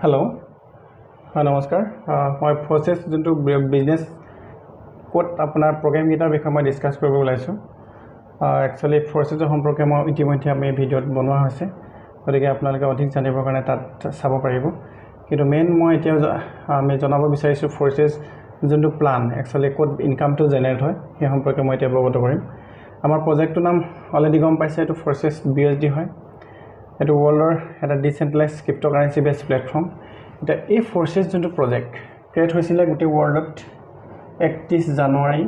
hello नमस्कार मैं process जो बिजनेस कोड अपना प्रोग्राम गिटार विषय मैं डिस्कस कर एक्चुअली प्रोसेसर सम्पर्के मैं इतिम्य आम भिडिओ बनवा गति के अपने अधिक जानवर कारण तक चाब पार कि मेन मैं जानब विचार प्रोसेस जो प्लान एक्चुअली कत इनकाम तो जेनेरेट है सही सम्पर्के मैं अवगत कर प्रोजेक्टर नाम अलरेडी गम पासे प्रोसेस BSD है ये वर्ल्डर एट डिसेंट्रलाइज क्रिप्टोकारेंसी बेस्ड प्लेटफर्म ये फोर्सेस जो प्रोजेक्ट क्रिएट होइसिले गोटे वर्ल्डत 31 জানুৱাৰী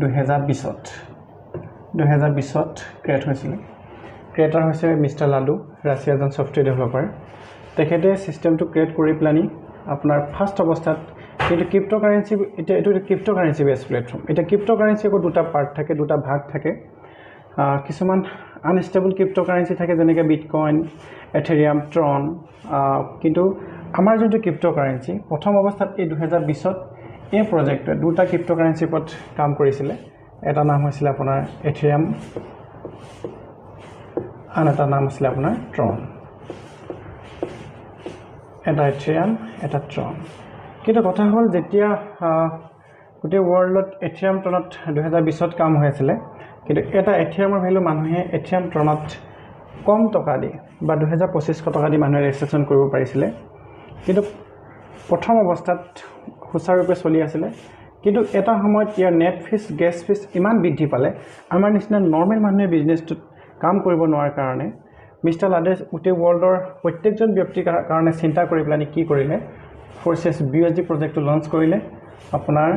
2020 क्रिएट होइसिले क्रिएटर होइसे मिस्टर लाडू राशिया जन सफ्टवेयर डेभेलपर तेखेते सिस्टम तो क्रिएट करि प्लानी आपनार फार्स्ट अवस्थात किन्तु क्रिप्टोकारेंसी एटु क्रिप्टोकारेंसी बेस्ड प्लेटफर्म एटा क्रिप्टोकारेंसी को दुटा पार्ट थाके दुटा भाग थाके किसुमान अनस्टेबल क्रिप्टोकारेंसी थाके जेनेके बिटकॉइन एथेरियम ट्रन किन्तु आमार जो क्रिप्टोकारेंसी प्रथम अवस्थात 2020 ये प्रोजेक्ट दुटा क्रिप्टोकारेंसी पर काम करिसिले एटा नाम होइसिले आपनार एथेरियम आन एटा नाम आছিলে आपनार ट्रन एटा एथेरियम एटा ट्रन किन्तु कथा हल जेतिया गोटे वर्ल्डत एथेरियम ट्रनत 2020 काम হৈ আছিল কিন্তু এটা এথিয়ামৰ ভ্যালু মানুহে এথিয়াম ট্ৰনত কম টকা দি বা 2500 টকা দি মানুহে ৰেজিষ্ট্ৰেচন কৰিব পাৰিছিল কিন্তু প্ৰথম অৱস্থাত হুচাৰূপে চলি আছিল কিন্তু এটা সময়ত ইয়াৰ নেট ফিস গ্যাস ফিস ইমান বৃদ্ধি পালে আমাৰ নিচিনা নৰ্মেল মানুহে বিজনেছটো কাম কৰিব নোৱাৰাৰ কাৰণে মিস্টাৰ লাডে উতে ওয়াৰ্ল্ডৰ প্ৰত্যেকজন ব্যক্তিৰ কাৰণে চিন্তা কৰি প্লানি কি কৰিলে ফোৰ্সেস BSD প্ৰজেক্টটো লঞ্চ কৰিলে আপোনাৰ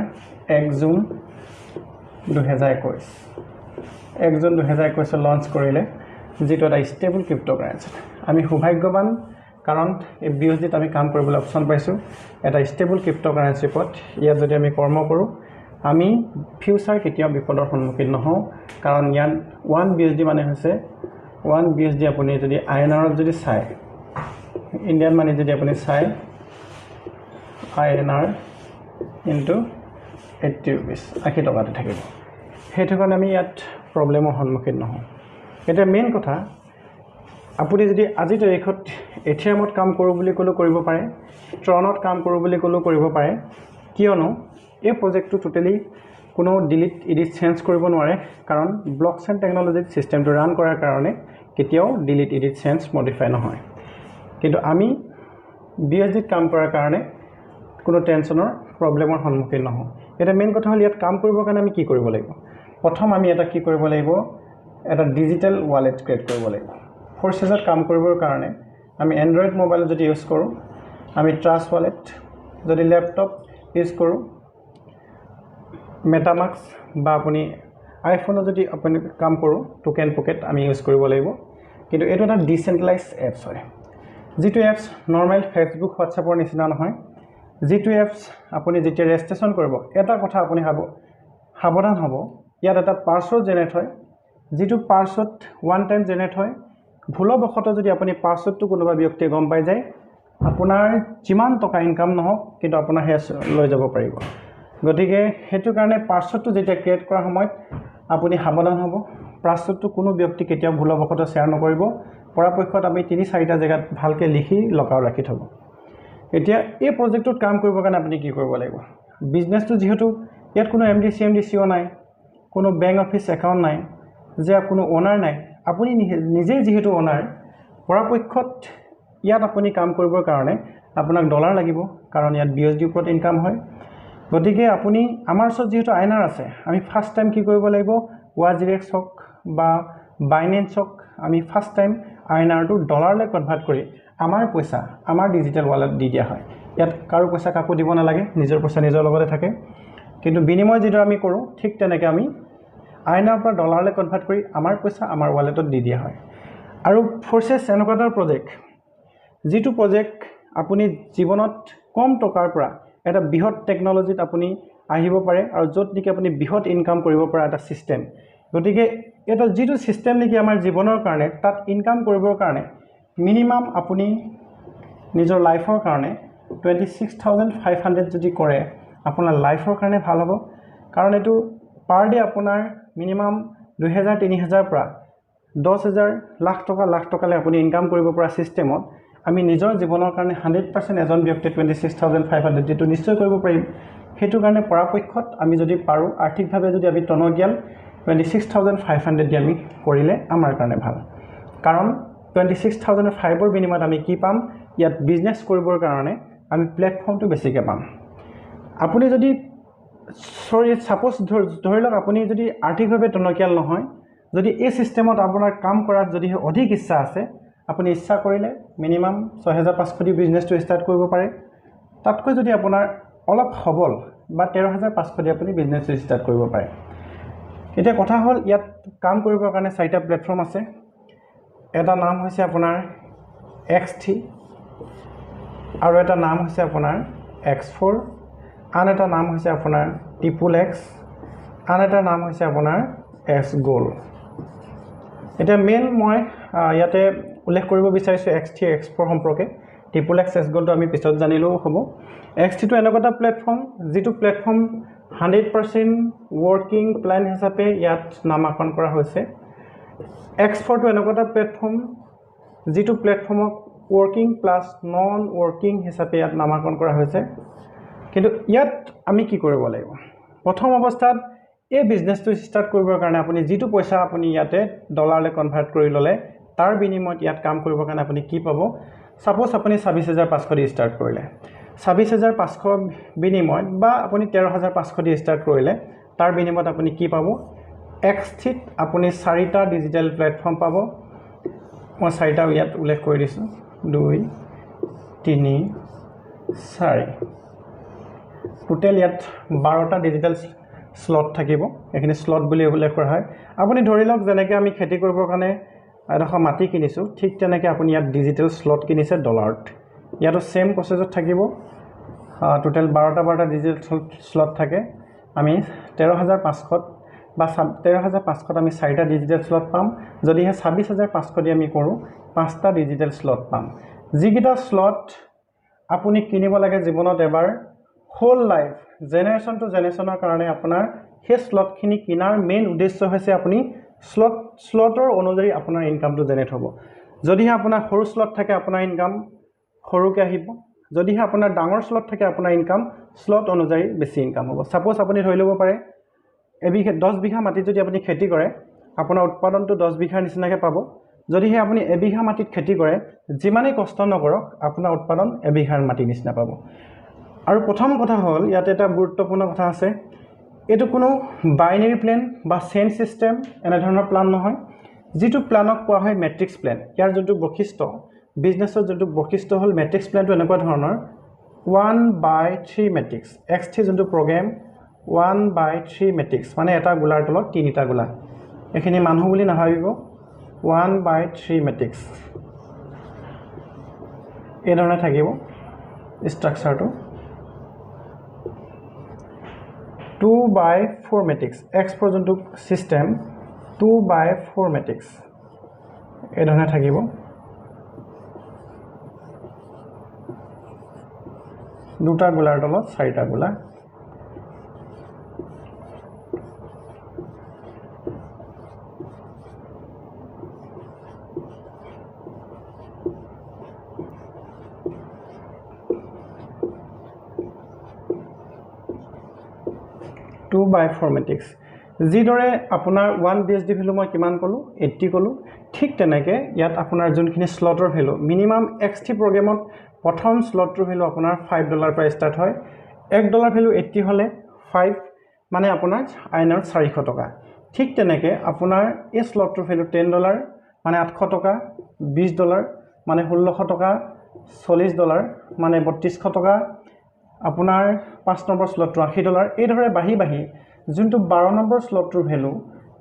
1 জুন 2021 1 জুন 2021 लॉन्च करिले जेतो এটা स्टेबल क्रिप्टोकारेंसी आमी सौभाग्यवान कारण ए BSD आमी काम কৰিবলৈ অপচন পাইছো এটা स्टेबल क्रिप्टोकारेंसी পট ইয়া যদি আমি কৰ্ম কৰো আমি ফিউচাৰ কেতিয়া বিপদৰ সন্মুখীন নহও কাৰণ ইয়ান 1 BSD মানে হৈছে 1 BSD আপুনি যদি INR যদি চাই ইন্ডিয়ান মানি যদি আপুনি চাই INR ইনটু 80 रुपीस 80 টকাতে থাকিব হেতু কাৰণে আমি ইয়াত प्रॉब्लम सम्मुखीन नहौ एटा मेन कथा आपुनी यदि আজি তাৰিখত এথিয়ামত কাম কৰো বুলি কলো কৰিব পাৰে ট্ৰনত কাম কৰো বুলি কলো কৰিব পাৰে কিয়নো এই প্ৰজেক্টটো টোটালি কোনো ডিলিট এডিট চেঞ্জ কৰিব নোৱাৰে কাৰণ ব্লকচেইন টেকনলজি সিস্টেমটো ৰান কৰাৰ কাৰণে কেতিয়াও ডিলিট এডিট চেঞ্জ মডিফাই নহয় কিন্তু আমি BSD কাম কৰাৰ কাৰণে কোনো টেনচনৰ প্ৰব্লেমৰ সন্মুখীন নহौ এটা মেইন কথা হল ইয়াত কাম কৰিবৰ কাৰণে আমি কি কৰিব লাগিব प्रथम आमी এটা কি কৰিব লাগিব এটা ডিজিটাল ওয়ালেট ক্ৰিয়েট কৰিব লাগিব ফোৰ্সেছত কাম কৰিবৰ কাৰণে আমি এন্ড্ৰইড মোবাইল যদি ইউজ কৰো আমি ট্ৰাষ্ট ওয়ালেট যদি ল্যাপটপ ইউজ কৰো মেটামাস্ক বা আপুনি আইফোন যদি আপুনি কাম কৰো টোকেন পকেট আমি ইউজ কৰিব লাগিব কিন্তু এটো এটা ডিসেন্ট্ৰালাইজড এপছ হয় যেটো এপছ নৰমাল ফেসবুক হোৱাটছএপৰ নিচিনা নহয় যেটো এপছ আপুনি যেতিয়া ৰেজিষ্ট্ৰেচন কৰিব এটা কথা আপুনি সাৱধান হ'ব ইয়াত এটা পাসওয়ার্ড জেনারেট হয় যেটো পাসওয়ার্ড ওয়ান টাইম জেনারেট হয় ভুলবশত যদি আপুনি পাসওয়ার্ডটো কোনোবা ব্যক্তিয়ে গম পাই যায় আপোনাৰ যিমান টকা ইনকাম নহওক কিন্তু আপোনাৰ হেছ লৈ যাব পাৰিব গতিকে হেতু কাৰণে পাসওয়াৰ্ডটো যেতিয়া ক্ৰিয়েট কৰা সময়ত আপুনি সাৱধান হ'ব পাসওয়াৰ্ডটো কোনো ব্যক্তি কেতিয়াও ভুলবশত শেয়াৰ নকৰিব পৰাপক্ষত আমি 3-4টা জায়গাত ভালকে লিখি লকাও ৰাখি থব এতিয়া এই প্ৰজেক্টত কাম কৰিবৰ কাৰণে আপুনি কি কৰিব লাগিব বিজনেছটো যেহেতু ইয়াত কোনো MD/CMD/CO নাই কোনো बैंक ऑफिस एकाउंट নাই যে কোনো ওনার নাই আপুনি নিজে যেহেতু ওনার পৰাপক্ষত ইয়াত আপুনি কাম কৰিবৰ কাৰণে আপোনাক ডলাৰ লাগিব কাৰণ ইয়াত BSD ওপৰত ইনকাম হয় গতিকে আপুনি আমাৰ ওচৰত যেহেতু INR আছে আমি ফাৰ্স্ট টাইম কি কৰিব লাগিব WazirX হক বা Binance হক আমি ফাৰ্স্ট টাইম INR টো ডলাৰলৈ কনভাৰ্ট কৰি আমাৰ পইচা আমাৰ ডিজিটাল ওয়ালেট দি দিয়া হয় ইয়াত কাৰো পইচা কাকো দিব নালাগে নিজৰ পইচা নিজৰ লগতে থাকে কিন্তু বিনিময় যেটো আমি কৰো ঠিক তেনেকৈ আমি INR পৰা ডলাৰলৈ কনভাৰ্ট কৰি আমাৰ পইচা আমাৰ ওয়ালেটত দি দিয়া হয় আৰু ফোৰ্সেস এনেকুৱাটাৰ প্ৰজেক্ট যেটো প্ৰজেক্ট আপুনি জীৱনত কম টকাৰ পৰা এটা বৃহৎ টেকনলজিত আপুনি আহিব পাৰে আৰু যত নেকি আপুনি বৃহৎ ইনকাম কৰিব পৰা এটা সিস্টেম গতিকে এটা যেটো সিস্টেম নেকি আমাৰ জীৱনৰ কাৰণে তাত ইনকাম কৰিবৰ কাৰণে মিনিমাম আপুনি নিজৰ লাইফৰ কাৰণে 26500 যদি কৰে আপোনাৰ লাইফৰ কাৰণে ভাল হ'ব কাৰণ এটো পাৰ ডে আপোনাৰ মিনিমাম 2000-3000 পৰা 10000 লাখ টকা লে আপুনি ইনকাম কৰিব পৰা সিস্টেমত আমি নিজৰ জীৱনৰ কাৰণে 100% এজন ব্যক্তি 26,500 যেটো নিশ্চয় কৰিব পাৰিম হেতু কাৰণে পৰাপক্ষত আমি যদি পাৰো আৰ্থিকভাৱে যদি আমি টনকিয়াল 26,500 দি আমি কৰিলে আমাৰ কাৰণে ভাল কাৰণ 26,500 ৰ বিনিময়ত আমি কি পাম ইয়াত বিজনেছ কৰিবৰ কাৰণে আমি প্ল্যাটফৰ্মটো বেছিকৈ পাম আপুনি যদি সাপোজ ধৰি লওক আপুনি যদি আৰ্থিকভাৱে টনকিয়াল নহয় যদি এই সিস্টেমত আপোনাৰ কাম কৰাত যদি অধিক ইচ্ছা আছে আপুনি ইচ্ছা কৰিলে মিনিমাম 6,500 দি বিজনেছটো ষ্টাৰ্ট কৰিব পাৰে তাতকৈ যদি আপোনাৰ অলপ সবল বা 13,500 দি আপুনি বিজনেছটো ষ্টাৰ্ট কৰিব পাৰে এতিয়া কথা হ'ল ইয়াত কাম কৰিবৰ কাৰণে চাৰিটা প্ল্যাটফৰ্ম আছে এটা নাম হৈছে আপোনাৰ X3 আৰু এটা নাম হৈছে আপোনাৰ X4 আন এটা নাম হৈছে আপোনাৰ XXX আন এটা নাম হৈছে আপোনাৰ X Gold এটা মেইন মই ইয়াতে উল্লেখ কৰিব বিচাৰিছো X3 X4 সম্পৰ্কে XXX X Gold আমি পিছত জানিলেও হ'ব X3 টো এনেকুৱা প্ল্যাটফৰ্ম যেটো প্ল্যাটফৰ্ম 100% working plan হিচাপে ইয়াত নামাকৰণ কৰা হৈছে X4 টো এনেকুৱা প্ল্যাটফৰ্ম যেটো প্ল্যাটফৰ্মক working plus non working হিচাপে ইয়াত নামাকৰণ কৰা হৈছে কিন্তু ইয়াত আমি কি কৰিব লাগিব প্ৰথম অৱস্থাত এই বিজনেছটো ষ্টাৰ্ট কৰিবৰ কাৰণে আপুনি যেটো পইচা আপুনি ইয়াতে ডলাৰলে কনভাৰ্ট কৰি ললে তাৰ বিনিময়ত ইয়াত কাম কৰিবৰ কাৰণে আপুনি কি পাব সাপোজ আপুনি 26,500 দি ষ্টাৰ্ট কৰিলে 26,500 বিনিময়ত বা আপুনি 13,500 দি ষ্টাৰ্ট কৰিলে তাৰ বিনিময়ত আপুনি কি পাব X3 আপুনি 4টা ডিজিটেল প্ল্যাটফৰ্ম পাব মই 4টা ইয়াত উল্লেখ কৰি দিছো 2 3 4 টোটাল ইয়াত 12টা ডিজিটেল স্লট থাকিব এখিনি স্লট বুলি উল্লেখ কৰা হয় আপুনি ধৰি লওক যেনেকৈ আমি খেতি কৰিবৰ কাৰণে এডোখৰ মাটি কিনিছো ঠিক তেনেকৈ আপুনি ইয়াত ডিজিটেল স্লট কিনিছে ডলাৰত ইয়াতো সেম প্ৰসেছত থাকিব টোটাল 12টা ডিজিটেল স্লট থাকে আমি 13,500 বা 13,500 আমি 4টা ডিজিটেল স্লট পাম যদি 26,500 দি আমি কৰো 5টা ডিজিটেল স্লট পাম যিকিটা স্লট আপুনি কিনিব লাগে জীৱনত এবাৰ হোল লাইফ জেনাৰেশন টু জেনাৰেশনৰ কাৰণে আপোনাৰ হে স্লটখিনি কিনাৰ মেইন উদ্দেশ্য হৈছে আপুনি স্লটৰ অনুযায়ী আপোনাৰ ইনকামটো জেনাৰেট হ'ব যদি আপোনাৰ সৰু স্লট থাকে আপোনাৰ ইনকাম সৰুকে আহিব যদি আপোনাৰ ডাঙৰ স্লট থাকে আপোনাৰ ইনকাম স্লট অনুযায়ী বেছি ইনকাম হ'ব সাপোজ আপুনি ধৰি লব পাৰে 10 বিঘা মাটি যদি আপুনি খেতি কৰে আপোনাৰ উৎপাদনটো 10 বিঘাৰ নিচিনাকে পাব যদি আপুনি 1 বিঘা মাটিত খেতি কৰে যিমানেই কষ্ট নকৰক আপোনাৰ উৎপাদন 1 বিঘাৰ মাটি নিচিনা পাব আৰু প্ৰথম কথা হ'ল ইয়াতে এটা গুৰুত্বপূৰ্ণ কথা আছে এটো কোনো বাইনাৰী প্ল্যান বা চেইন সিস্টেম এনে ধৰণৰ প্ল্যান নহয় যেটো প্ল্যানক কোৱা হয় মেট্ৰিক্স প্ল্যান ইয়াৰ যোনটো বৈশিষ্ট্য বিজনেছৰ যোনটো বৈশিষ্ট্য হ'ল মেট্ৰিক্স প্ল্যানটো এনেকুৱা ধৰণৰ 1/3 মেট্ৰিক্স X3 যোনটো প্ৰগ্ৰাম 1/3 মেট্ৰিক্স মানে এটা গোলাৰ তলত তিনিটা গোলা এখিনি মানুহ বুলি নাভাবিব 1/3 মেট্ৰিক্স এই ধৰণে থাকিব ষ্ট্ৰাকচাৰটো 2/4 মেট্ৰিক্স X4 যোনটো সিস্টেম 2/4 মেট্ৰিক্স এই ধৰণে থাকিব দুটা গোলাৰ তলত চাৰিটা গোলা by 4 matrix যিদৰে আপোনাৰ 1 BSD ভ্যালু মই কিমান কলো 80 কলো ঠিক তেনেকৈ ইয়াত আপোনাৰ যোনখিনি স্লটৰ ভ্যালু মিনিমাম X3 প্ৰগ্ৰামত প্ৰথম স্লটৰ ভ্যালু আপোনাৰ $5 পৰা ষ্টাৰ্ট হয় $1 ভ্যালু 80 হলে 5 মানে আপোনাৰ আইনৰ 400 টকা ঠিক তেনেকৈ আপোনাৰ এই স্লটৰ ভ্যালু $10 মানে 800 টকা $20 মানে 1600 টকা $40 মানে 3200 টকা আপোনাৰ 5 নম্বৰ স্লটটো $80 এই ধৰে বাহি যোনটো 12 নম্বৰ স্লটৰ ভ্যালু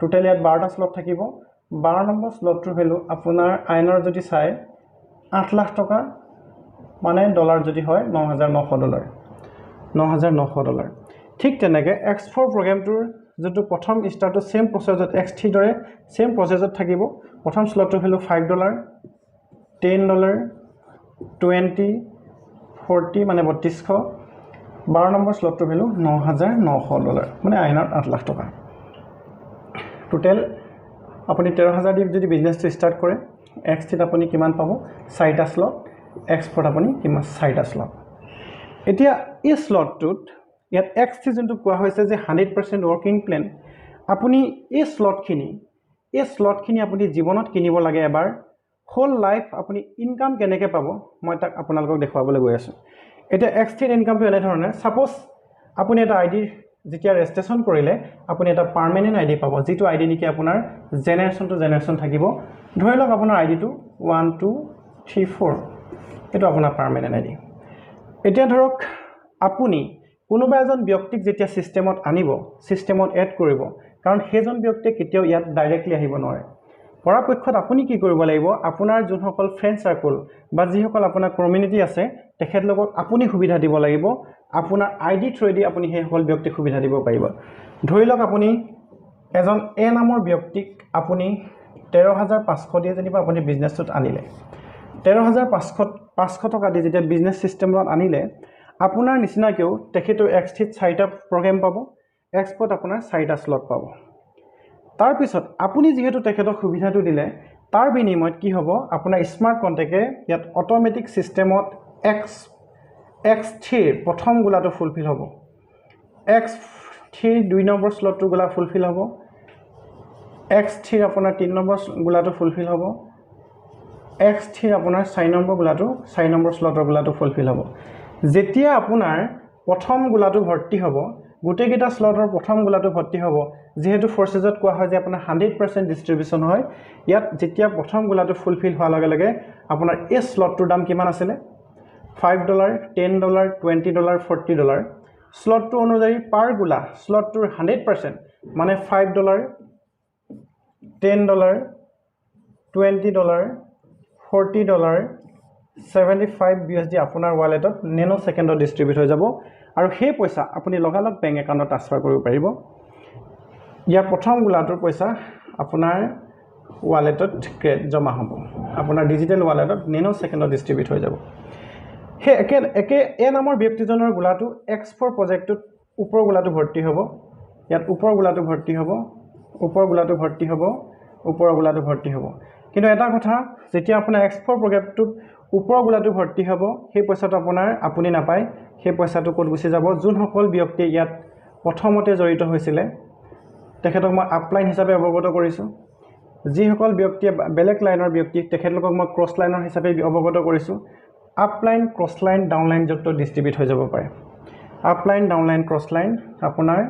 টোটাল ইয়াত 12টা স্লট থাকিব 12 নম্বৰ স্লটৰ ভ্যালু আপোনাৰ আইনৰ যদি চাই 8 লাখ টকা মানে ডলাৰ যদি হয় $9,900 ঠিক তেনেকৈ X4 প্ৰগ্ৰামটোৰ যোনটো প্ৰথম ষ্টাৰ্টটো সেম প্ৰসেছত X3 দৰে সেম প্ৰসেছত থাকিব প্ৰথম স্লটৰ ভ্যালু $5 $10 20 40 মানে 3200 12 নম্বৰ স্লটৰ ভ্যালু $9,900 মানে আইনৰ 8 লাখ টকা টোটাল আপুনি 13,000 দি যদি বিজনেছটো ষ্টাৰ্ট কৰে X3 আপুনি কিমান পাব 4টা স্লট এক্সপোর্ট আপুনি কিমান 4টা স্লট এতিয়া এই স্লটটোত ইয়াত এক্সটি যোনটো কোৱা হৈছে যে 100% ৱৰ্কিং প্লেন আপুনি এই স্লটখিনি আপুনি জীৱনত কিনিব লাগে এবাৰ হোল লাইফ আপুনি ইনকাম কেনেকৈ পাব মই তাক আপোনালোকক দেখুৱাবলৈ গৈ আছোঁ এটা এক্সটি ইনকামটো এনে ধৰণে সাপোজ আপুনি এটা আইডি যেতিয়া ৰেজিষ্ট্ৰেচন কৰিলে আপুনি এটা পাৰ্মানেন্ট আইডি পাব যেটো আইডি নেকি আপোনাৰ জেনাৰেশন টু জেনাৰেশন থাকিব ধৰি লওক আপোনাৰ আইডিটো 1 2 3 4 এটো আপোনাৰ পাৰ্মানেন্ট আইডি এতিয়া ধৰক আপুনি কোনোবা এজন ব্যক্তিক যেতিয়া সিস্টেমত আনিব সিস্টেমত এড কৰিব কাৰণ হেজন ব্যক্তিয়ে কেতিয়াও ইয়াত ডাইৰেক্টলি আহিব নোৱাৰে পৰাপক্ষত আপুনি কি কৰিব লাগিব আপোনাৰ যোনসকল ফ্ৰেন্ড সাৰ্কেল বা যিসকল আপোনাৰ কমিউনিটি আছে তেখেত লগত আপুনি সুবিধা দিব লাগিব আপোনাৰ আইডি থ্ৰুদি আপুনি হে হল ব্যক্তি সুবিধা দিব পাৰিব ধৰি লওক আপুনি এজন এ নামৰ ব্যক্তিক আপুনি 13500 দিয়ে যেনিবা আপুনি বিজনেছত আনিলে 13500 টকা দি যেতিয়া বিজনেছ সিস্টেমত আনিলে আপোনাৰ নিচিনাকেও তেখেতো এক্সটিত 4টা প্ৰগ্ৰাম পাব এক্সপোৰ্ট আপোনাৰ 4টা স্লট পাব তাৰ পিছত আপুনি যেহেতু তেখেতক সুবিধাটো দিলে তাৰ বিনিময়ত কি হ'ব আপোনাৰ স্মাৰ্ট কন্ট্যাক্টে ইয়াত অটোমেটিক সিস্টেমত X3 প্ৰথম গুলাটো ফুলফিল হ'ব X3 2 নম্বৰ স্লটটো গুলা ফুলফিল হ'ব X3 আপোনাৰ 3 নম্বৰ গুলাটো ফুলফিল হ'ব X3 আপোনাৰ 4 নম্বৰ গুলাটো 4 নম্বৰ স্লটৰ গুলাটো ফুলফিল হ'ব যেতিয়া আপোনাৰ প্ৰথম গুলাটো ভৰ্তি হ'ব গুটেকেটা স্লটৰ প্ৰথম গুলাটো ভৰ্তি হ'ব যেহেতু ফৰ্সেজত কোৱা হয় যে আপোনাৰ 100% ডিস্ট্ৰিবিউশন হয় ইয়াত যেতিয়া প্ৰথম গুলাটো ফুলফিল হোৱাৰ লগে লগে আপোনাৰ এই স্লটটোৰ দাম কিমান আছিল $5 $10 $20 $40 স্লটটো অনুযায়ী পাৰ গুলা স্লটটোৰ 100% মানে $5 $10 $20 $40 75 USD আপোনাৰ ওয়ালেটত নেনো সেকেন্ডত ডিস্ট্ৰিবিউট হৈ যাব আৰু সেই পইচা আপুনি লগালগ বেংক একাউণ্টত ট্ৰান্সফাৰ কৰিব পাৰিব ইয়াৰ প্ৰথম গুলাটোৰ পইচা আপোনাৰ ওয়ালেটত জমা হ'ব আপোনাৰ ডিজিটেল ওয়ালেটত নেনো সেকেন্ডত ডিস্ট্ৰিবিউট হৈ যাব হে একে এ নামৰ ব্যক্তিজনৰ গুলাটো X4 প্ৰজেক্টত ওপৰ গুলাটো ভৰ্তি হ'ব ইয়াত ওপৰ গুলাটো ভৰ্তি হ'ব ওপৰ গুলাটো ভৰ্তি হ'ব ওপৰ গুলাটো ভৰ্তি হ'ব কিন্তু এটা কথা যেতিয়া আপোনাৰ X4 প্ৰজেক্টত ওপৰ গুলাটো ভৰ্তি হ'ব সেই পইচাটো আপোনাৰ আপুনি নাপায় সেই পইচাটো ক'ত গুছি যাব যোন সকল ব্যক্তি ইয়াত প্ৰথমতে জড়িত হৈছিল তেখেতক মই আপলাইন হিচাপে অৱগত কৰিছো যি সকল ব্যক্তি বেলেগ লাইনৰ ব্যক্তি তেখেতলোকক মই ক্ৰছ লাইনৰ হিচাপে অৱগত কৰিছো আপলাইন ক্ৰছ লাইন ডাউনলাইন যত ডিস্ট্ৰিবিউট হৈ যাব পাৰে আপলাইন ডাউনলাইন ক্ৰছ লাইন আপোনাৰ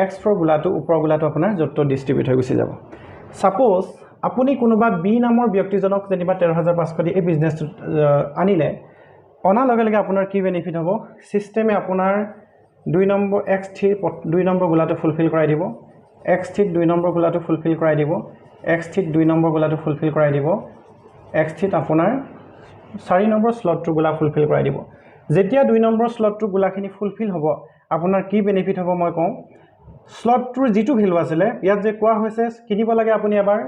X4 গুলাটো ওপৰ গুলাটো আপোনাৰ যত ডিস্ট্ৰিবিউট হৈ গুছি যাব সাপোজ আপুনি কোনোবা বি নামৰ ব্যক্তিজনক যেনিবা 13500 দি এই বিজনেছটো আনিলে অনা লগে লগে আপোনাৰ কি বেনিফিট হ'ব সিস্টেমে আপোনাৰ 2 নম্বৰ X3 2 নম্বৰ গুলাটো ফুলফিল কৰাই দিব X3 2 নম্বৰ গুলাটো ফুলফিল কৰাই দিব X3 2 নম্বৰ গুলাটো ফুলফিল কৰাই দিব X3 আপোনাৰ 4 নম্বৰ স্লটটো গুলা ফুলফিল কৰাই দিব যেতিয়া 2 নম্বৰ স্লটটো গুলাখিনি ফুলফিল হ'ব আপোনাৰ কি বেনিফিট হ'ব মই কওঁ স্লটটোৰ যেটো ভ্যালু আছিল ইয়াত যে কোৱা হৈছে কিনিব লাগে আপুনি এবাৰ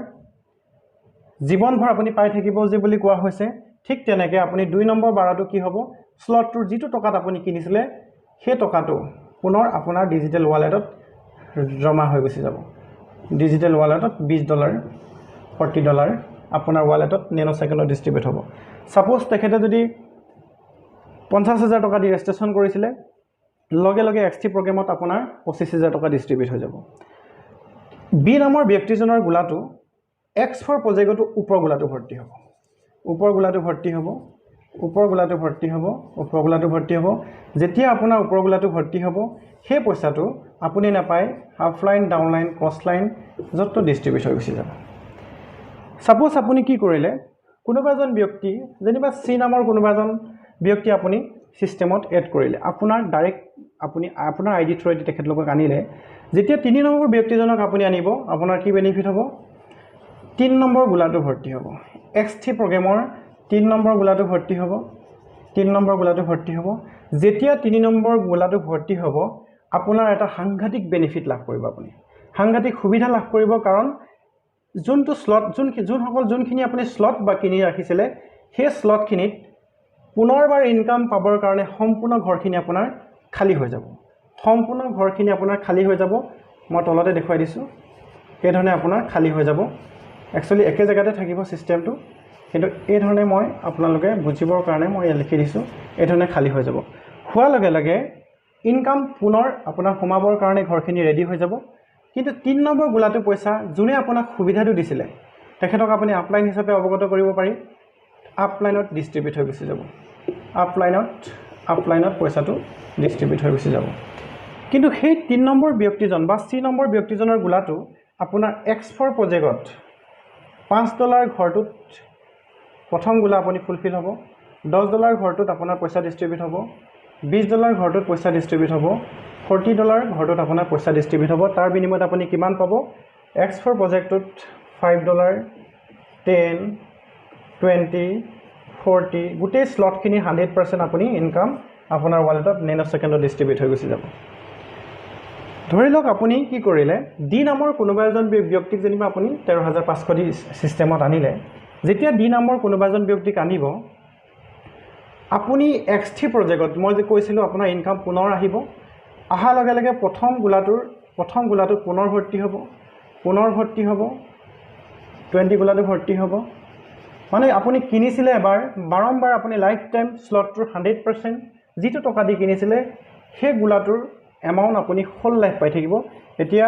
জীৱনভৰ আপুনি পাই থাকিব যে বুলি কোৱা হৈছে ঠিক তেনেকৈ আপুনি 2 নম্বৰ বাৰাটো কি হ'ব স্লটটোৰ যেটো টকাত আপুনি কিনিছিলে সেই টকাটো পুনৰ আপোনাৰ ডিজিটেল ওয়ালেটত জমা হৈ গুছি যাব ডিজিটেল ওয়ালেটত $20 $40 আপোনাৰ ওয়ালেটত নেনো সেকেন্ডত ডিস্ট্ৰিবিউট হ'ব সাপোজ তেখেতে যদি 50000 টকা দি ৰেজিষ্ট্ৰেচন কৰিছিলে লগে লগে X3 প্ৰগ্ৰামত আপোনাৰ 25000 টকা ডিস্ট্ৰিবিউট হৈ যাব বি নামৰ ব্যক্তিজনৰ গুলাটো X4 প্ৰজেক্টটো ওপৰ গুলাটো ভৰ্তি হ'ব ওপৰ গুলাটো ভৰ্তি হ'ব ওপৰ গুলাটো ভৰ্তি হ'ব ওপৰ গুলাটো ভৰ্তি হ'ব যেতিয়া আপোনাৰ ওপৰ গুলাটো ভৰ্তি হ'ব সেই পইচাটো আপুনি নাপায় আপলাইন ডাউনলাইন ক্ৰছ লাইন যত ডিস্ট্ৰিবিউট হৈ গুছি যাব সাপোজ আপুনি কি কৰিলে কোনোবা এজন ব্যক্তি যেনিবা সি নামৰ কোনোবা এজন ব্যক্তি আপুনি সিস্টেমত এড কৰিলে আপোনাৰ ডাইৰেক্ট আপুনি আপোনাৰ আইডি থ্ৰুদি তেখেতলোকক আনিলে যেতিয়া 3 নম্বৰ ব্যক্তিজনক আপুনি আনিব আপোনাৰ কি বেনিফিট হ'ব 3 নম্বৰ গুলাটো ভৰ্তি হ'ব X3 প্ৰগ্ৰামৰ 3 নম্বৰ গুলাটো ভৰ্তি হ'ব 3 নম্বৰ গুলাটো ভৰ্তি হ'ব যেতিয়া 3 নম্বৰ গুলাটো ভৰ্তি হ'ব আপোনাৰ এটা সাংঘাতিক বেনিফিট লাভ কৰিব আপুনি সাংঘাতিক সুবিধা লাভ কৰিব কাৰণ যোনটো স্লট যোনখিনি আপুনি স্লট বা কিনি ৰাখিছিলে সেই স্লটখিনিত পুনৰবাৰ ইনকাম পাবৰ কাৰণে সম্পূৰ্ণ ঘৰখিনি আপোনাৰ খালি হৈ যাব সম্পূৰ্ণ ঘৰখিনি আপোনাৰ খালি হৈ যাব মই তলতে দেখুৱাই দিছো এই ধৰণে আপোনাৰ খালি হৈ যাব একচুয়ালি একে জায়গাতে থাকিব সিস্টেমটো কিন্তু এই ধৰণে মই আপোনালোকে বুজিবৰ কাৰণে মই লিখি দিছোঁ এই ধৰণে খালী হৈ যাব হোৱাৰ লগে লগে ইনকাম পুনৰ আপোনাৰ সোমাবৰ কাৰণে ঘৰখিনি ৰেডি হৈ যাব কিন্তু 3 নম্বৰ গোলাটো পইচা যোনে আপোনাক সুবিধাটো দিছিলে তেখেতক আপুনি আপলাইন হিচাপে অৱগত কৰিব পাৰি আপলাইনত ডিস্ট্ৰিবিউট হৈ গুচি যাব আপলাইনত পইচাটো ডিস্ট্ৰিবিউট হৈ গুচি যাব কিন্তু সেই 3 নম্বৰ ব্যক্তিজন বা C নম্বৰ ব্যক্তিজনৰ গোলাটো আপোনাৰ X4 প্ৰজেক্টত $5 ঘৰটোত প্ৰথম গোলা আপুনি ফুলফিল হ'ব $10 ঘৰটোত আপোনাৰ পইচা ডিস্ট্ৰিবিউট হ'ব $20 ঘৰটোত পইচা ডিস্ট্ৰিবিউট হ'ব $40 ঘৰটোত আপোনাৰ পইচা ডিস্ট্ৰিবিউট হ'ব তাৰ বিনিময়ত আপুনি কিমান পাব X4 প্ৰজেক্টত $5 10 20 40 গোটেই স্লটখিনি 100% আপুনি ইনকাম আপোনাৰ ওয়ালেটত নেনো সেকেন্ডত ডিস্ট্ৰিবিউট হৈ গুচি যাব ধৰি লওক আপুনি কি কৰিলে ডি নামৰ কোনোবা এজন ব্যক্তিক যেনিবা আপুনি 13500 দি সিস্টেমত আনিলে যেতিয়া ডি নামৰ কোনোবা এজন ব্যক্তিক আনিব আপুনি X3 প্ৰজেক্টত মই যে কৈছিলো আপোনাৰ ইনকাম পুনৰ আহিব আহা লগে লগে প্ৰথম গোলাটো পুনৰ ভৰ্তি হ'ব 20 গোলাটো ভৰ্তি হ'ব মানে আপুনি কিনিছিলে এবাৰ বাৰম্বাৰ আপুনি লাইফ টাইম স্লটটোৰ 100% যিটো টকা দি কিনিছিলে সেই গোলাটোৰ এমাউন্ট আপুনি হোল লাইফ পাই থাকিব এতিয়া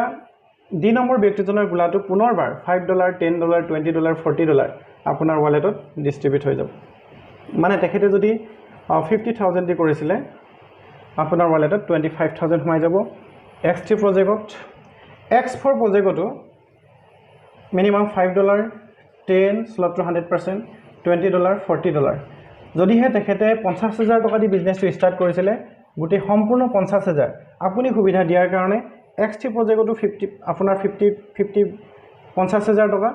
ডি নম্বৰ ব্যক্তিজনৰ গোলাটো পুনৰবাৰ $5 $10 $20 $40 আপোনাৰ ওয়ালেটত ডিস্ট্ৰিবিউট হৈ যাব মানে তেখেতে যদি 50000 দি কৰিছিলে আপোনাৰ ওয়ালেটত 25000 সোমাই যাব X3 প্ৰজেক্টত X4 প্ৰজেক্টটো মিনিমাম $5 10 স্লটটো 100% $20 $40 যদিহে তেখেতে 50000 টকা দি বিজনেছটো ষ্টাৰ্ট কৰিছিলে গুটি সম্পূৰ্ণ 50000 আপুনি সুবিধা দিয়াৰ কাৰণে X3 প্ৰজেক্টটো 50 আপোনাৰ 50 50000 টকা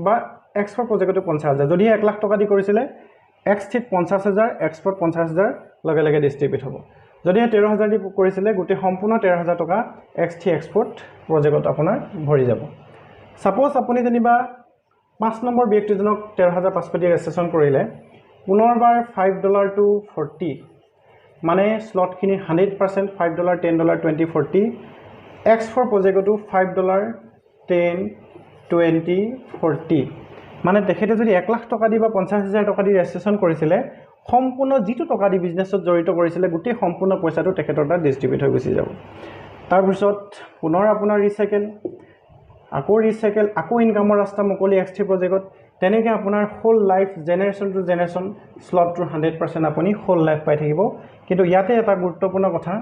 বা X4 প্ৰজেক্টটো 50000 যদি 1 লাখ টকা দি কৰিছিলে X3 50000 X4 50000 লগে লগে ডিস্ট্ৰিবিউট হ'ব যদি 13000 দি কৰিছিলে গুটি সম্পূৰ্ণ 13000 টকা X3 X4 প্ৰজেক্টত আপোনাৰ ভৰি যাব সাপোজ আপুনি যেনিবা 5 নম্বৰ ব্যক্তিজনক 13500 দি ৰেজিষ্ট্ৰেচন কৰিলে পুনৰবাৰ $5 to 40 মানে স্লটখিনি 100% $5 $10 20 40 X4 প্ৰজেক্টটো $5 10 20 40 মানে তেখেতে যদি 1 লাখ টকা দি বা 50000 টকা দি ৰেজিষ্ট্ৰেচন কৰিছিলে সম্পূৰ্ণ যিটো টকা দি বিজনেছত জড়িত কৰিছিলে গুটি সম্পূৰ্ণ পইচাটো তেখেতৰ তাত ডিস্ট্ৰিবিউট হৈ গুচি যাব তাৰ পিছত পুনৰ আপোনাৰ ৰিসাইকেল আকৌ ইনকামৰ ৰাস্তা মুকলি X3 প্ৰজেক্টত তেনেকৈ আপোনাৰ whole life generation to generation স্লটটো 100% আপুনি হোল লাইফ পাই থাকিব কিন্তু ইয়াতে এটা গুৰুত্বপূৰ্ণ কথা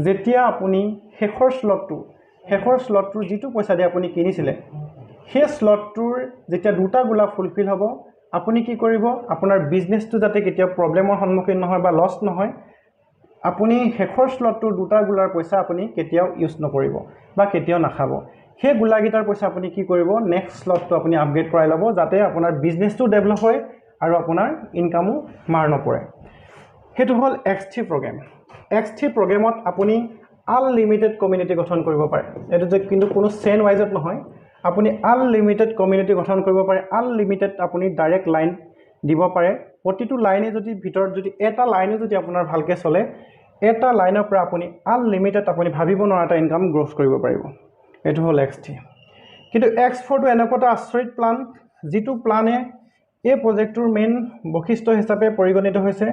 যেতিয়া আপুনি শেষৰ স্লটটো যিটো পইচা দি আপুনি কিনিছিলে সেই স্লটটোৰ যেতিয়া দুটা গোলা ফুলফিল হ'ব আপুনি কি কৰিব আপোনাৰ বিজনেছটো যাতে কেতিয়া প্ৰবলেমৰ সন্মুখীন নহয় বা লছ নহয় আপুনি শেষৰ স্লটটোৰ দুটা গোলাৰ পইচা আপুনি কেতিয়াও ইউজ নকৰিব বা কেতিয়াও নাখাব সেই গোলাগিটাৰ পইচা আপুনি কি কৰিব নেক্সট স্লটটো আপুনি আপগ্ৰেড কৰাই ল'ব যাতে আপোনাৰ বিজনেছটো ডেভেলপ হয় আৰু আপোনাৰ ইনকামো মাৰ নপৰে হেতু হল X3 প্ৰগ্ৰাম X3 প্ৰগ্ৰামত আপুনি আনলিমিটেড কমিউনিটি গঠন কৰিব পাৰে এটো যে কিন্তু কোনো চেন ওয়াইজত নহয় আপুনি আনলিমিটেড কমিউনিটি গঠন কৰিব পাৰে আনলিমিটেড আপুনি ডাইৰেক্ট লাইন দিব পাৰে প্ৰতিটো লাইনে যদি ভিতৰত যদি এটা লাইনে যদি আপোনাৰ ভালকে চলে এটা লাইনৰ পৰা আপুনি আনলিমিটেড আপুনি ভাবিব নোৱাৰা এটা ইনকাম গ্ৰোথ কৰিব পাৰিব এটো হল X3 কিন্তু X4 টো এনেকুৱা আচৰিত প্লান যেটো প্লানে এই প্ৰজেক্টৰ মেইন বৈশিষ্ট্য হিচাপে পৰিগণিত হৈছে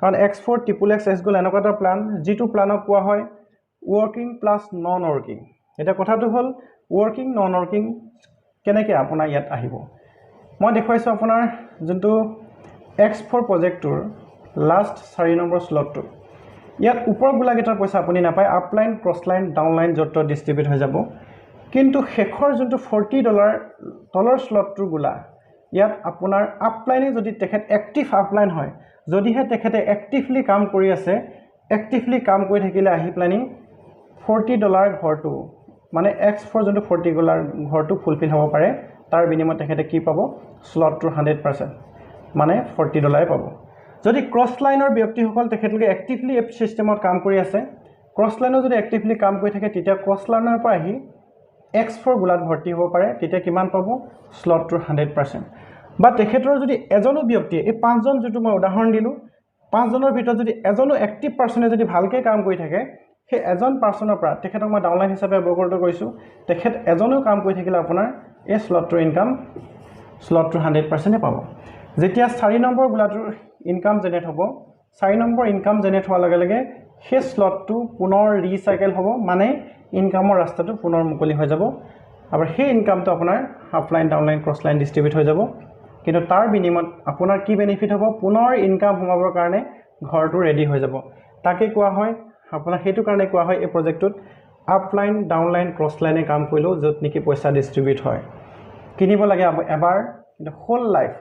কাৰণ X4 XXX গল এনেকুৱা এটা প্লান যেটো প্লানক কোৱা হয় working plus non working এটা কথাটো হল working non working কেনেকৈ আপোনাৰ ইয়াত আহিব মই দেখুৱাইছো আপোনাৰ যোনটো X4 প্ৰজেক্টৰ লাষ্ট 4 নম্বৰ স্লটটো ইয়াত ওপৰ গোলাগিটাৰ পইচা আপুনি নাপায় আপলাইন ক্ৰসলাইন ডাউনলাইন যত ডিস্ট্ৰিবিউট হৈ যাব কিন্তু শেষৰ যোনটো $40 তলৰ স্লটটোৰ গোলা ইয়াত আপোনাৰ আপলাইনে যদি তেখেত এক্টিভ আপলাইন হয় যদিহে তেখেতে এক্টিভলি কাম কৰি আছে এক্টিভলি কাম কৰি থাকিলে আহি প্লানি $40 ঘৰটো মানে X4 যোনটো $40 ঘৰটো ফুলফিল হ'ব পাৰে তাৰ বিনিময়ত তেখেতে কি পাব স্লটটোৰ 100% মানে $40 পাব যদি ক্ৰস লাইনৰ ব্যক্তিসকল তেখেতলোকে এক্টিভলি এপ সিস্টেমত কাম কৰি আছে ক্ৰস লাইনৰ যদি এক্টিভলি কাম কৰি থাকে তেতিয়া ক্ৰস লাইনৰ পৰা আহি X4 গোলাত ভৰ্তি হ'ব পাৰে তেতিয়া কিমান পাব স্লটটোৰ 100% বা তেখেতৰ যদি এজনো ব্যক্তি এই পাঁচজন যেটো মই উদাহৰণ দিলো পাঁচজনৰ ভিতৰত যদি এজনো এক্টিভ পাৰ্সনে যদি ভালকে কাম কৰি থাকে সেই এজন পাৰ্সনৰ পৰা তেখেতক মই ডাউনলাইন হিচাপে অৱগত কৰিছো তেখেত এজনো কাম কৰি থাকিলে আপোনাৰ এই স্লটটোৰ ইনকাম স্লটটোৰ 100% পাব যেতিয়া 4 নম্বৰ গোলাটোৰ ইনকাম জেনেৰেট হ'ব 4 নম্বৰ ইনকাম জেনেৰেট হোৱাৰ লগে লগে সেই স্লটটো পুনৰ ৰিচাইকেল হ'ব মানে ইনকামৰ ৰাস্তাটো পুনৰ মুকলি হৈ যাব আৰু সেই ইনকামটো আপোনাৰ আপলাইন ডাউনলাইন ক্ৰছলাইন ডিস্ট্ৰিবিউট হৈ যাব কিন্তু তাৰ বিনিময়ত আপোনাৰ কি বেনিফিট হ'ব পুনৰ ইনকাম সোমাবৰ কাৰণে ঘৰটো ৰেডি হৈ যাব তাকে কোৱা হয় আপোনাৰ হেতু কাৰণে কোৱা হয় এই প্ৰজেক্টটোত আপলাইন ডাউনলাইন ক্ৰছলাইনে কাম কৰিলো যত নেকি পইচা ডিস্ট্ৰিবিউট হয় কিনিব লাগে এবাৰ কিন্তু হোল লাইফ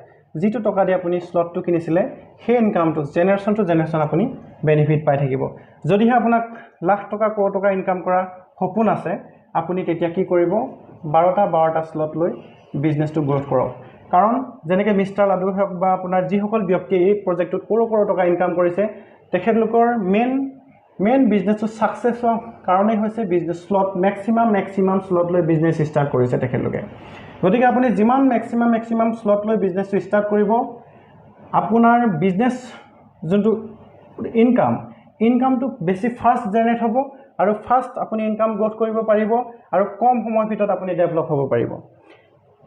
যিটো টকা দি আপুনি স্লটটো কিনিছিলে সেই ইনকামটো জেনাৰেশন টু জেনাৰেশন আপুনি বেনিফিট পাই থাকিব যদিহে আপোনাক লাখ টকা কোটি টকা ইনকাম কৰা সপোন আছে আপুনি তেতিয়া কি কৰিব 12টা স্লট লৈ বিজনেসটো গ্ৰোথ কৰক কাৰণ যেনেকৈ মিস্টাৰ লাডু হক বা আপোনাৰ যিসকল ব্যক্তি এই প্ৰজেক্টত কোটি টকা ইনকাম কৰিছে তেখেতলোকৰ মেইন বিজনেসটো সাকসেস হোৱাৰ কাৰণেই হৈছে বিজনেস স্লট ম্যাক্সিমাম স্লট লৈ বিজনেস ষ্টাৰ্ট কৰিছে তেখেতলোকে গতিকে আপুনি যিমান ম্যাক্সিমাম স্লট লৈ বিজনেসটো ষ্টাৰ্ট কৰিব আপোনাৰ বিজনেস যোনটো ইনকামটো বেছি ফাষ্ট জেনাৰেট হ'ব আৰু ফাষ্ট আপুনি ইনকাম গ্ৰোথ কৰিব পাৰিব আৰু কম সময়ৰ ভিতৰত আপুনি ডেভেলপ হ'ব পাৰিব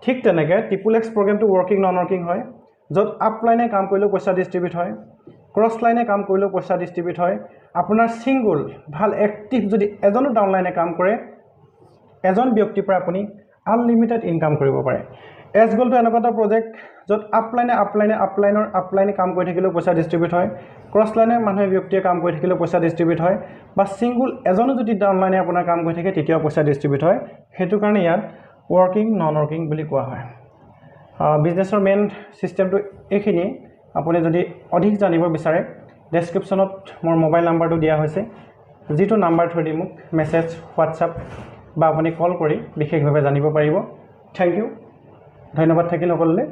ঠিক তেনেকৈ ট্ৰিপল এক্স প্ৰগ্ৰামটো ৱৰ্কিং নন ৱৰ্কিং হয় য'ত আপলাইনে কাম কৰিলেও পইচা ডিস্ট্ৰিবিউট হয় ক্ৰছ লাইনে কাম কৰিলেও পইচা ডিস্ট্ৰিবিউট হয় আপোনাৰ সিঙ্গল ভাল এক্টিভ যদি এজনো ডাউনলাইনে কাম কৰে এজন ব্যক্তিৰ পৰা আপুনি আনলিমিটেড ইনকাম কৰিব পাৰে এছ গোলটো এনেকুৱা এটা প্ৰজেক্ট য'ত আপলাইনে কাম কৰি থাকিলেও পইচা ডিস্ট্ৰিবিউট হয় ক্ৰছ লাইনে মানুহে ব্যক্তিয়ে কাম কৰি থাকিলেও পইচা ডিস্ট্ৰিবিউট হয় বা সিঙ্গল এজনো যদি ডাউনলাইনে আপোনাৰ কাম কৰি থাকে তেতিয়াও পইচা ডিস্ট্ৰিবিউট হয় হেতু কাৰণে ইয়াত ৱৰ্কিং নন ৱৰ্কিং বুলি কোৱা হয় বিজনেছৰ মেইন সিস্টেমটো এইখিনি আপুনি যদি অধিক জানিব বিচাৰে ডেসক্ৰিপশনত মোৰ মোবাইল নাম্বাৰটো দিয়া হৈছে যেটো নাম্বাৰ থৈ দি মোক মেছেজ হোৱাটছআপ বা আপুনি কল কৰি বিশেষভাৱে জানিব পাৰিব থ্যাংক ইউ ধন্যবাদ থাকিল সকলোলৈ